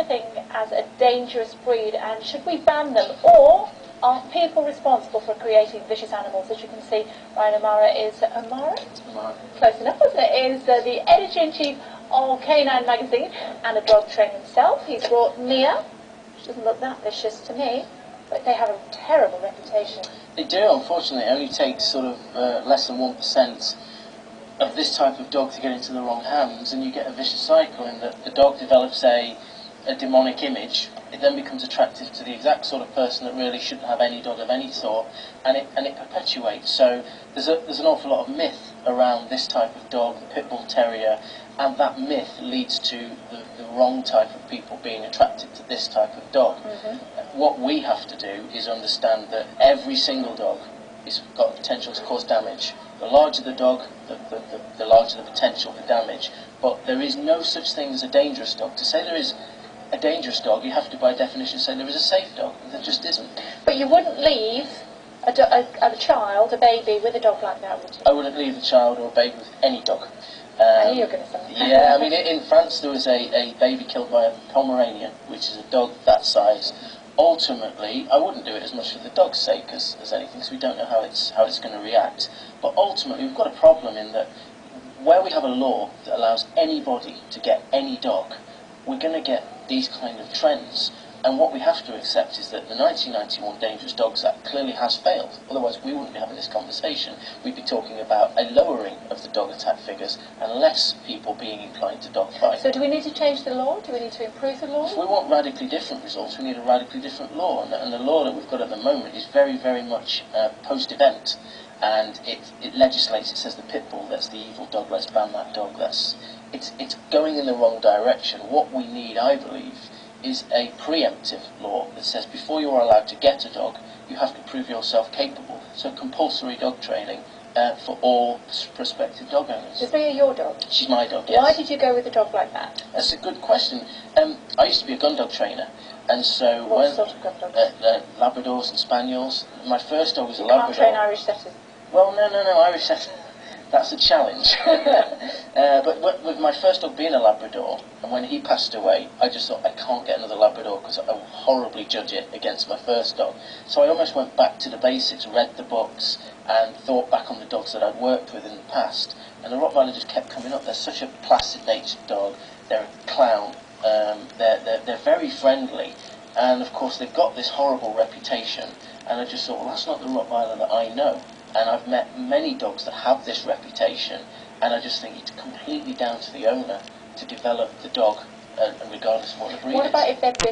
anything as a dangerous breed, and should we ban them, or are people responsible for creating vicious animals? As you can see, Ryan O'Mara is close enough, wasn't it? Is the editor-in-chief of Canine Magazine and a dog trainer himself. He's brought Mia. She doesn't look that vicious to me, but they have a terrible reputation. They do, unfortunately. It only takes sort of less than 1% of this type of dog to get into the wrong hands, and you get a vicious cycle in that the dog develops a demonic image. It then becomes attractive to the exact sort of person that really shouldn't have any dog of any sort, and it perpetuates. So there's an awful lot of myth around this type of dog, the pit bull terrier, and that myth leads to the wrong type of people being attracted to this type of dog. What we have to do is understand that every single dog has got the potential to cause damage. The larger the dog, the larger the potential for damage. But there is no such thing as a dangerous dog. To say there is a dangerous dog, you have to by definition say there is a safe dog. There just isn't. But you wouldn't leave a child, a baby, with a dog like that, would you? I wouldn't leave a child or a baby with any dog. I knew you were going to say that. Yeah, I mean, in France there was a baby killed by a Pomeranian, which is a dog that size. Ultimately, I wouldn't do it as much for the dog's sake as anything, because we don't know how it's going to react. But ultimately, we've got a problem in that where we have a law that allows anybody to get any dog, we're going to get these kind of trends. And what we have to accept is that the 1991 Dangerous Dogs Act clearly has failed. Otherwise, we wouldn't be having this conversation. We'd be talking about a lowering of the dog attack figures and less people being inclined to dog fight. So do we need to change the law? Do we need to improve the law? If we want radically different results, we need a radically different law. And the law that we've got at the moment is very, very much post-event. And it legislates, it says the pit bull, that's the evil dog, let's ban that dog. It's going in the wrong direction. What we need, I believe, is a preemptive law that says before you are allowed to get a dog, you have to prove yourself capable. So compulsory dog training for all prospective dog owners. Is Mia your dog? She's my dog, yes. Why did you go with a dog like that? That's a good question. I used to be a gun dog trainer, and so What sort of gun dogs? Labradors and Spaniels. My first dog was a You can't Labrador. train Irish setters. Well, no, Irish setter. That's a challenge. But with my first dog being a Labrador, and when he passed away, I just thought I can't get another Labrador because I will horribly judge it against my first dog. So I almost went back to the basics, read the books, and thought back on the dogs that I'd worked with in the past. And the Rottweiler just kept coming up. They're such a placid-natured dog. They're a clown. They're very friendly. And of course they've got this horrible reputation. And I just thought, well, that's not the Rottweiler that I know. And I've met many dogs that have this reputation, and I just think it's completely down to the owner to develop the dog, and regardless of what the breed is. What about if they're